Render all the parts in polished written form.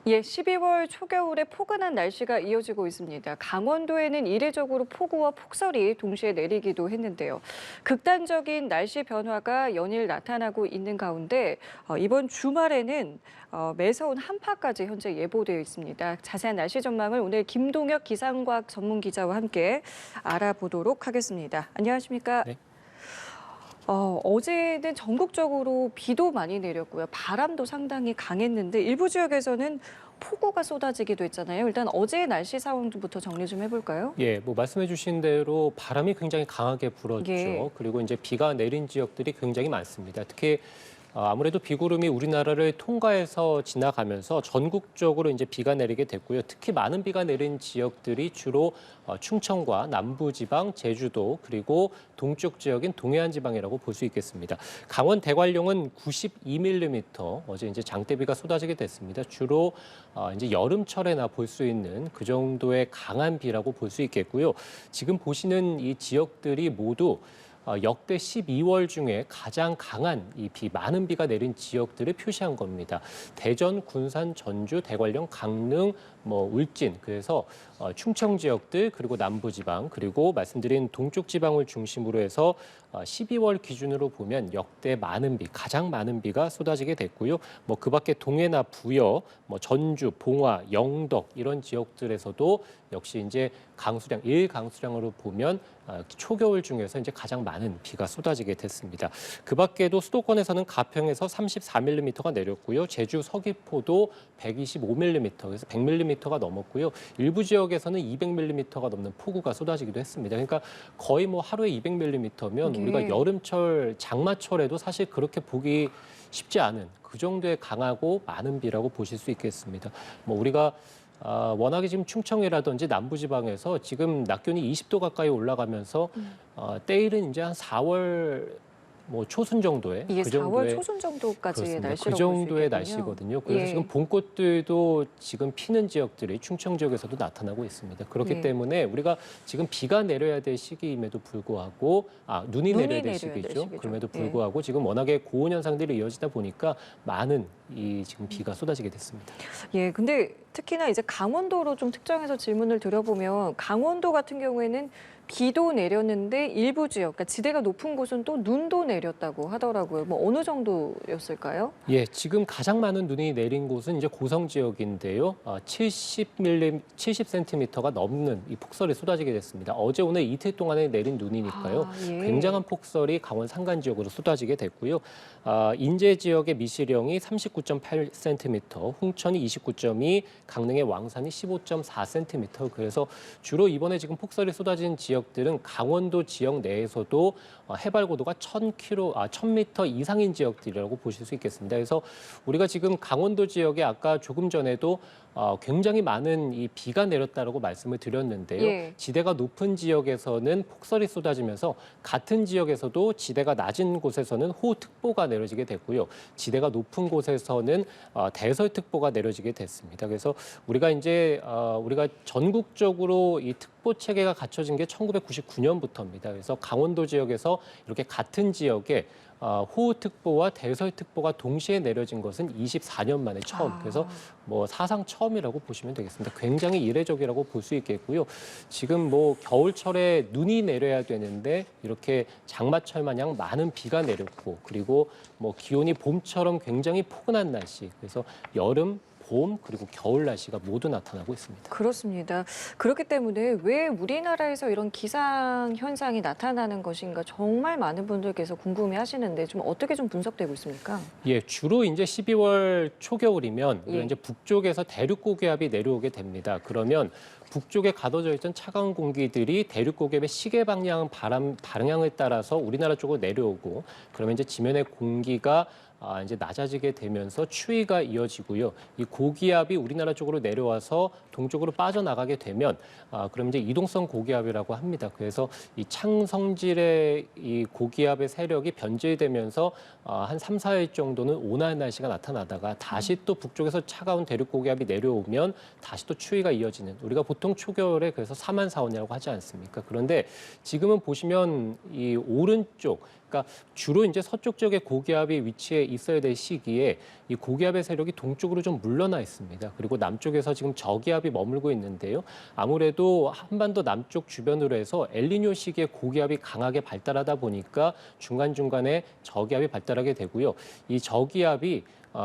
예, 12월 초겨울에 포근한 날씨가 이어지고 있습니다. 강원도에는 이례적으로 폭우와 폭설이 동시에 내리기도 했는데요. 극단적인 날씨 변화가 연일 나타나고 있는 가운데 이번 주말에는 매서운 한파까지 현재 예보되어 있습니다. 자세한 날씨 전망을 오늘 김동혁 기상과학 전문 기자와 함께 알아보도록 하겠습니다. 안녕하십니까? 네. 어제는 전국적으로 비도 많이 내렸고요. 바람도 상당히 강했는데 일부 지역에서는 폭우가 쏟아지기도 했잖아요. 일단 어제의 날씨 상황부터 정리 좀 해볼까요? 예, 뭐 말씀해 주신 대로 바람이 굉장히 강하게 불었죠. 예. 그리고 이제 비가 내린 지역들이 굉장히 많습니다. 특히 아무래도 비구름이 우리나라를 통과해서 지나가면서 전국적으로 이제 비가 내리게 됐고요. 특히 많은 비가 내린 지역들이 주로 충청과 남부지방, 제주도 그리고 동쪽 지역인 동해안 지방이라고 볼 수 있겠습니다. 강원 대관령은 92mm 어제 이제 장대비가 쏟아지게 됐습니다. 주로 이제 여름철에나 볼 수 있는 그 정도의 강한 비라고 볼 수 있겠고요. 지금 보시는 이 지역들이 모두 역대 12월 중에 가장 강한 이 비, 많은 비가 내린 지역들을 표시한 겁니다. 대전, 군산, 전주, 대관령, 강릉, 울진, 그래서 충청 지역들, 그리고 남부지방, 그리고 말씀드린 동쪽 지방을 중심으로 해서 12월 기준으로 보면 역대 많은 비, 가장 많은 비가 쏟아지게 됐고요. 그 밖에 동해나 부여, 전주, 봉화, 영덕 이런 지역들에서도 역시 이제 강수량, 일강수량으로 보면 초겨울 중에서 이제 가장 많은 비가 쏟아지게 됐습니다. 그 밖에도 수도권에서는 가평에서 34mm가 내렸고요. 제주 서귀포도 125mm, 그래서 100mm가 넘었고요. 일부 지역에서는 200mm가 넘는 폭우가 쏟아지기도 했습니다. 그러니까 거의 하루에 200mm면 우리가 여름철, 장마철에도 사실 그렇게 보기 쉽지 않은 그 정도의 강하고 많은 비라고 보실 수 있겠습니다. 우리가 워낙에 지금 충청이라든지 남부지방에서 지금 낮 기온이 20도 가까이 올라가면서 때일은 이제 한 4월 초순 정도에 이게 그 4월 정도의 초순 정도까지의 그렇습니다. 날씨라고 그 정도의 날씨거든요. 그래서 지금 봄꽃들도 지금 피는 지역들이 충청 지역에서도 나타나고 있습니다. 그렇기 때문에 우리가 지금 비가 내려야 될 시기임에도 불구하고 눈이 내려야 될 시기죠. 그럼에도 불구하고 지금 워낙에 고온 현상들이 이어지다 보니까 많은 이 지금 비가 쏟아지게 됐습니다. 예, 근데 특히나 이제 강원도로 좀 특정해서 질문을 드려보면 강원도 같은 경우에는 비도 내렸는데 일부 지역, 그러니까 지대가 높은 곳은 또 눈도 내렸다고 하더라고요. 어느 정도였을까요? 예, 지금 가장 많은 눈이 내린 곳은 이제 고성 지역인데요. 70cm가 넘는 이 폭설이 쏟아지게 됐습니다. 어제 오늘 이틀 동안에 내린 눈이니까요. 굉장한 폭설이 강원 산간 지역으로 쏟아지게 됐고요. 인제 지역의 미시령이 39.8cm, 홍천이 29.2, 강릉의 왕산이 15.4cm. 그래서 주로 이번에 지금 폭설이 쏟아진 지역들은 강원도 지역 내에서도 해발 고도가 1000m 이상인 지역들이라고 보실 수 있겠습니다. 그래서 우리가 지금 강원도 지역에 아까 조금 전에도 굉장히 많은 이 비가 내렸다라고 말씀을 드렸는데요. 지대가 높은 지역에서는 폭설이 쏟아지면서 같은 지역에서도 지대가 낮은 곳에서는 호우특보가 내려지게 됐고요. 지대가 높은 곳에서는 대설특보가 내려지게 됐습니다. 그래서 우리가 이제 우리가 전국적으로 이 특보 체계가 갖춰진 게 1999년부터입니다. 그래서 강원도 지역에서 이렇게 같은 지역에 호우특보와 대설특보가 동시에 내려진 것은 24년 만에 처음. 그래서 사상 처음이라고 보시면 되겠습니다. 굉장히 이례적이라고 볼 수 있겠고요. 지금 겨울철에 눈이 내려야 되는데 이렇게 장마철 마냥 많은 비가 내렸고 그리고 기온이 봄처럼 굉장히 포근한 날씨. 그래서 여름, 봄 그리고 겨울 날씨가 모두 나타나고 있습니다. 그렇습니다. 그렇기 때문에 왜 우리나라에서 이런 기상 현상이 나타나는 것인가 정말 많은 분들께서 궁금해하시는데 좀 어떻게 좀 분석되고 있습니까? 예, 주로 이제 12월 초겨울이면 이제 북쪽에서 대륙 고기압이 내려오게 됩니다. 그러면 북쪽에 가둬져 있던 차가운 공기들이 대륙 고기압의 시계 방향을 따라서 우리나라 쪽으로 내려오고 그러면 이제 지면의 공기가 이제 낮아지게 되면서 추위가 이어지고요. 이 고기압이 우리나라 쪽으로 내려와서 동쪽으로 빠져나가게 되면 그럼 이제 이동성 고기압이라고 합니다. 그래서 이 창성질의 이 고기압의 세력이 변질되면서 한 3, 4일 정도는 온화한 날씨가 나타나다가 다시 또 북쪽에서 차가운 대륙 고기압이 내려오면 다시 또 추위가 이어지는 우리가 보통 초겨울에 그래서 사만사온이라고 하지 않습니까? 그런데 지금은 보시면 이 오른쪽 그러니까 주로 이제 서쪽 지역의 고기압이 위치해 있어야 될 시기에 이 고기압의 세력이 동쪽으로 좀 물러나 있습니다. 그리고 남쪽에서 지금 저기압이 머물고 있는데요. 아무래도 한반도 남쪽 주변으로 해서 엘니뇨 시기에 고기압이 강하게 발달하다 보니까 중간중간에 저기압이 발달하게 되고요. 이 저기압이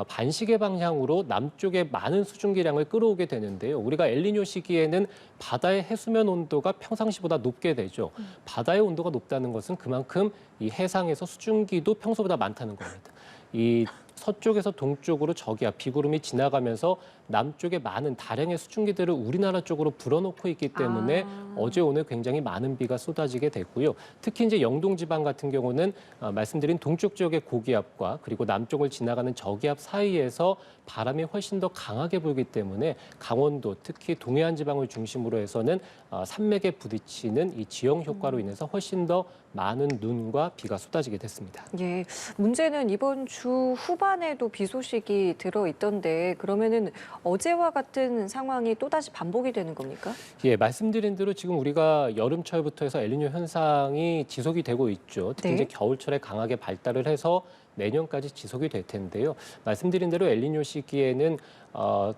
반시계 방향으로 남쪽에 많은 수증기량을 끌어오게 되는데요. 우리가 엘니뇨 시기에는 바다의 해수면 온도가 평상시보다 높게 되죠. 바다의 온도가 높다는 것은 그만큼 이 해상에서 수증기도 평소보다 많다는 겁니다. 이 서쪽에서 동쪽으로 저기압, 비구름이 지나가면서 남쪽에 많은 다량의 수증기들을 우리나라 쪽으로 불어넣고 있기 때문에 어제 오늘 굉장히 많은 비가 쏟아지게 됐고요. 특히 이제 영동 지방 같은 경우는 말씀드린 동쪽 지역의 고기압과 그리고 남쪽을 지나가는 저기압 사이에서 바람이 훨씬 더 강하게 불기 때문에 강원도 특히 동해안 지방을 중심으로 해서는 산맥에 부딪히는 이 지형 효과로 인해서 훨씬 더 많은 눈과 비가 쏟아지게 됐습니다. 예, 문제는 이번 주 후반에도 비 소식이 들어있던데 그러면은 어제와 같은 상황이 또다시 반복이 되는 겁니까? 예, 말씀드린 대로 지금 우리가 여름철부터 해서 엘니뇨 현상이 지속이 되고 있죠. 특히 네. 이제 겨울철에 강하게 발달을 해서 내년까지 지속이 될 텐데요. 말씀드린 대로 엘니뇨 시기에는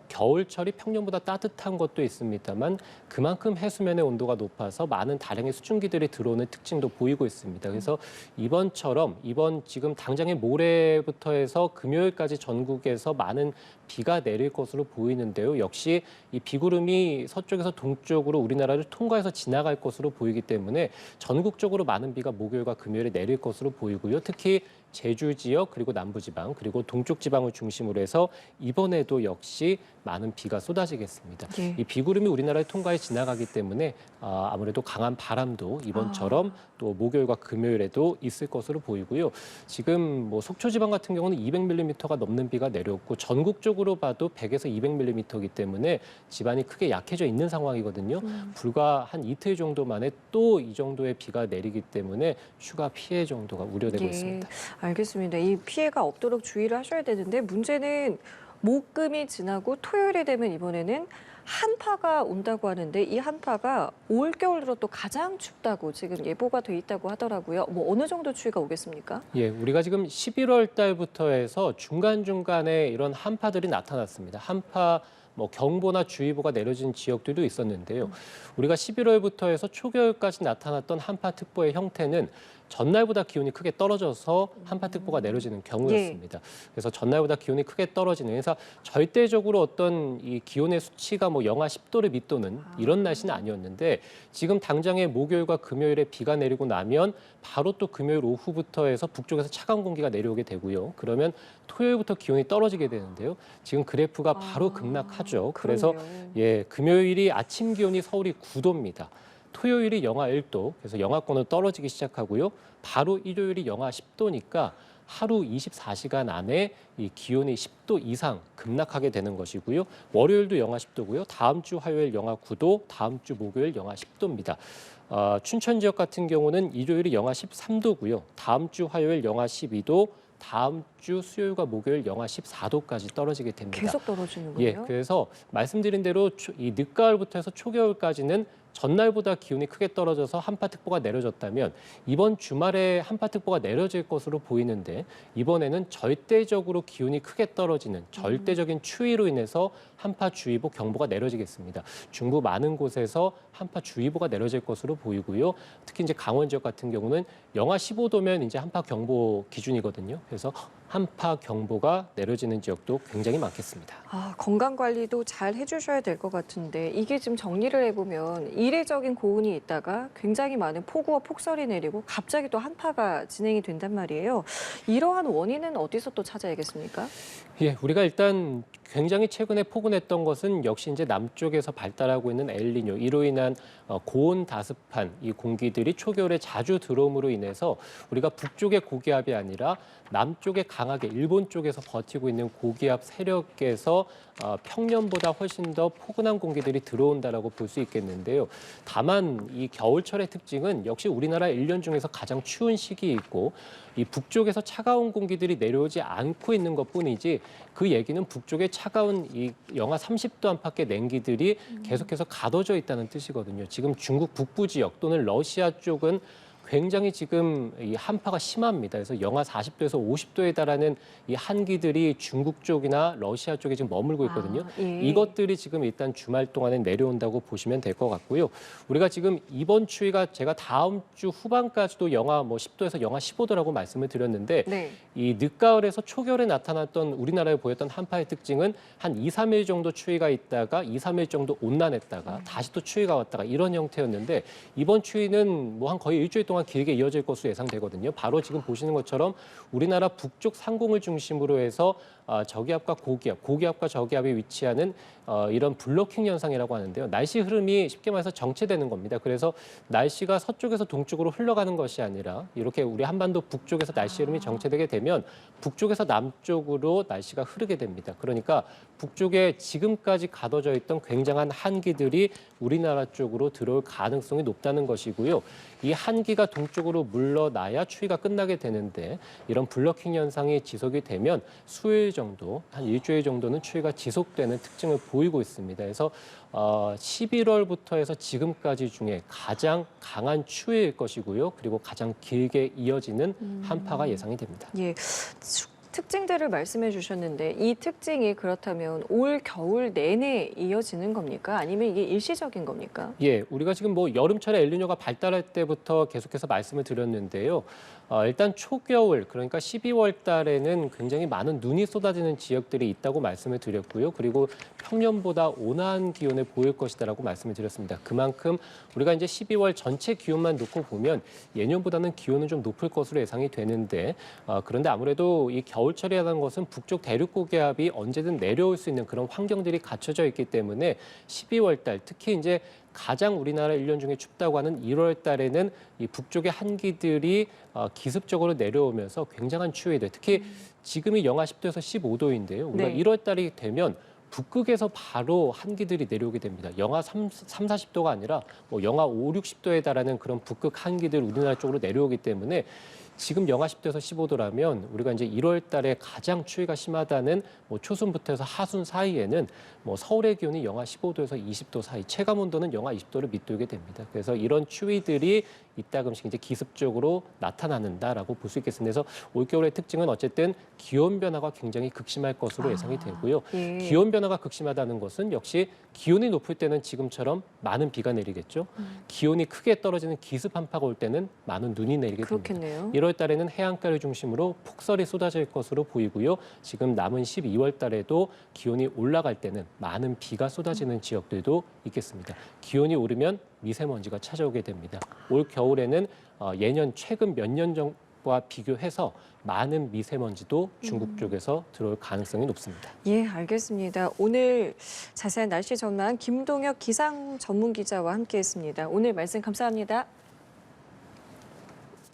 겨울철이 평년보다 따뜻한 것도 있습니다만 그만큼 해수면의 온도가 높아서 많은 다량의 수증기들이 들어오는 특징도 보이고 있습니다. 그래서 이번 지금 당장의 모레부터 해서 금요일까지 전국에서 많은 비가 내릴 것으로 보이는데요. 역시 이 비구름이 서쪽에서 동쪽으로 우리나라를 통과해서 지나갈 것으로 보이기 때문에 전국적으로 많은 비가 목요일과 금요일에 내릴 것으로 보이고요. 특히 제주 지역 그리고 남부 지방 그리고 동쪽 지방을 중심으로 해서 이번에도 역시 많은 비가 쏟아지겠습니다. 예. 이 비구름이 우리나라를 통과해 지나가기 때문에 아무래도 강한 바람도 이번처럼 또 목요일과 금요일에도 있을 것으로 보이고요. 지금 뭐 속초 지방 같은 경우는 200mm가 넘는 비가 내렸고 전국적으로 봐도 100에서 200mm이기 때문에 지반이 크게 약해져 있는 상황이거든요. 불과 한 이틀 정도 만에 또 이 정도의 비가 내리기 때문에 추가 피해 정도가 우려되고 예, 있습니다. 알겠습니다. 이 피해가 없도록 주의를 하셔야 되는데 문제는 목금이 지나고 토요일이 되면 이번에는 한파가 온다고 하는데 이 한파가 올겨울 들어 또 가장 춥다고 지금 예보가 돼 있다고 하더라고요. 뭐 어느 정도 추위가 오겠습니까? 예, 우리가 지금 11월 달부터 해서 중간중간에 이런 한파들이 나타났습니다. 한파 경보나 주의보가 내려진 지역들도 있었는데요. 우리가 11월부터 해서 초겨울까지 나타났던 한파특보의 형태는 전날보다 기온이 크게 떨어져서 한파특보가 내려지는 경우였습니다. 그래서 전날보다 기온이 크게 떨어지는, 그래서 절대적으로 어떤 이 기온의 수치가 영하 10도를 밑도는 이런 날씨는 아니었는데 지금 당장에 목요일과 금요일에 비가 내리고 나면 바로 또 금요일 오후부터 해서 북쪽에서 차가운 공기가 내려오게 되고요. 그러면 토요일부터 기온이 떨어지게 되는데요. 지금 그래프가 바로 급락하죠. 그래서 그러네요. 금요일이 아침 기온이 서울이 9도입니다. 토요일이 영하 1도, 그래서 영하권은 떨어지기 시작하고요. 바로 일요일이 영하 10도니까 하루 24시간 안에 이 기온이 10도 이상 급락하게 되는 것이고요. 월요일도 영하 10도고요. 다음 주 화요일 영하 9도, 다음 주 목요일 영하 10도입니다. 춘천 지역 같은 경우는 일요일이 영하 13도고요. 다음 주 화요일 영하 12도, 다음 주 수요일과 목요일 영하 14도까지 떨어지게 됩니다. 계속 떨어지는군요. 예, 그래서 말씀드린 대로 이 늦가을부터 해서 초겨울까지는 전날보다 기온이 크게 떨어져서 한파특보가 내려졌다면 이번 주말에 한파특보가 내려질 것으로 보이는데 이번에는 절대적으로 기온이 크게 떨어지는 절대적인 추위로 인해서 한파주의보 경보가 내려지겠습니다. 중부 많은 곳에서 한파주의보가 내려질 것으로 보이고요. 특히 이제 강원 지역 같은 경우는 영하 15도면 이제 한파경보 기준이거든요. 그래서 한파 경보가 내려지는 지역도 굉장히 많겠습니다. 건강 관리도 잘 해주셔야 될 것 같은데 이게 지금 정리를 해보면 이례적인 고온이 있다가 굉장히 많은 폭우와 폭설이 내리고 갑자기 또 한파가 진행이 된단 말이에요. 이러한 원인은 어디서 또 찾아야겠습니까? 예, 우리가 일단 굉장히 최근에 포근했던 것은 역시 이제 남쪽에서 발달하고 있는 엘니뇨, 이로 인한 고온 다습한 이 공기들이 초겨울에 자주 들어옴으로 인해서 우리가 북쪽의 고기압이 아니라 남쪽에 강하게 일본 쪽에서 버티고 있는 고기압 세력에서 평년보다 훨씬 더 포근한 공기들이 들어온다라고 볼 수 있겠는데요. 다만 이 겨울철의 특징은 역시 우리나라 1년 중에서 가장 추운 시기이고 이 북쪽에서 차가운 공기들이 내려오지 않고 있는 것뿐이지 그 얘기는 북쪽에 차가운 이 영하 30도 안팎의 냉기들이 계속해서 가둬져 있다는 뜻이거든요. 지금 중국 북부 지역 또는 러시아 쪽은 굉장히 지금 이 한파가 심합니다. 그래서 영하 40도에서 50도에 달하는 이 한기들이 중국 쪽이나 러시아 쪽에 지금 머물고 있거든요. 예. 이것들이 지금 일단 주말 동안에 내려온다고 보시면 될 것 같고요. 우리가 지금 이번 추위가 제가 다음 주 후반까지도 영하 10도에서 영하 15도라고 말씀을 드렸는데 네. 이 늦가을에서 초겨울에 나타났던 우리나라에 보였던 한파의 특징은 한 2, 3일 정도 추위가 있다가 2, 3일 정도 온난했다가 다시 또 추위가 왔다가 이런 형태였는데 이번 추위는 뭐 한 거의 일주일 동안 길게 이어질 것으로 예상되거든요. 바로 지금 보시는 것처럼 우리나라 북쪽 상공을 중심으로 해서 저기압과 고기압, 고기압과 저기압이 위치하는 이런 블로킹 현상이라고 하는데요. 날씨 흐름이 쉽게 말해서 정체되는 겁니다. 그래서 날씨가 서쪽에서 동쪽으로 흘러가는 것이 아니라 이렇게 우리 한반도 북쪽에서 날씨 흐름이 정체되게 되면 북쪽에서 남쪽으로 날씨가 흐르게 됩니다. 그러니까 북쪽에 지금까지 가둬져 있던 굉장한 한기들이 우리나라 쪽으로 들어올 가능성이 높다는 것이고요. 이 한기가 동쪽으로 물러나야 추위가 끝나게 되는데 이런 블러킹 현상이 지속이 되면 수요일 정도, 한 일주일 정도는 추위가 지속되는 특징을 보이고 있습니다. 그래서 11월부터 해서 지금까지 중에 가장 강한 추위일 것이고요. 그리고 가장 길게 이어지는 한파가 예상이 됩니다. 예. 특징들을 말씀해 주셨는데 이 특징이 그렇다면 올 겨울 내내 이어지는 겁니까? 아니면 이게 일시적인 겁니까? 예, 우리가 지금 뭐 여름철에 엘니뇨가 발달할 때부터 계속해서 말씀을 드렸는데요. 일단 초겨울, 그러니까 12월 달에는 굉장히 많은 눈이 쏟아지는 지역들이 있다고 말씀을 드렸고요. 그리고 평년보다 온화한 기온을 보일 것이다라고 말씀을 드렸습니다. 그만큼 우리가 이제 12월 전체 기온만 놓고 보면 예년보다는 기온은 좀 높을 것으로 예상이 되는데 그런데 아무래도 이 겨울철이라는 것은 북쪽 대륙 고기압이 언제든 내려올 수 있는 그런 환경들이 갖춰져 있기 때문에 12월 달 특히 이제 가장 우리나라 1년 중에 춥다고 하는 1월 달에는 이 북쪽의 한기들이 기습적으로 내려오면서 굉장한 추위들, 특히 지금이 영하 10도에서 15도인데요. 우리가 네. 1월 달이 되면 북극에서 바로 한기들이 내려오게 됩니다. 영하 40도가 아니라 뭐 영하 5, 60도에 달하는 그런 북극 한기들 우리나라 쪽으로 내려오기 때문에 지금 영하 10도에서 15도라면 우리가 이제 1월 달에 가장 추위가 심하다는 뭐 초순부터 해서 하순 사이에는 뭐 서울의 기온이 영하 15도에서 20도 사이, 체감 온도는 영하 20도를 밑돌게 됩니다. 그래서 이런 추위들이 이따금씩 이제 기습적으로 나타나는다라고 볼 수 있겠습니다. 그래서 올겨울의 특징은 어쨌든 기온 변화가 굉장히 극심할 것으로 예상이 되고요. 예. 기온 변화가 극심하다는 것은 역시 기온이 높을 때는 지금처럼 많은 비가 내리겠죠. 기온이 크게 떨어지는 기습 한파가 올 때는 많은 눈이 내리게 됩니다. 그렇겠네요. 1월 달에는 해안가를 중심으로 폭설이 쏟아질 것으로 보이고요. 지금 남은 12월 달에도 기온이 올라갈 때는 많은 비가 쏟아지는 지역들도 있겠습니다. 기온이 오르면 미세먼지가 찾아오게 됩니다. 올 겨울에는 예년 최근 몇 년 전과 비교해서 많은 미세먼지도 중국 쪽에서 들어올 가능성이 높습니다. 예, 알겠습니다. 오늘 자세한 날씨 전망 김동혁 기상 전문 기자와 함께했습니다. 오늘 말씀 감사합니다.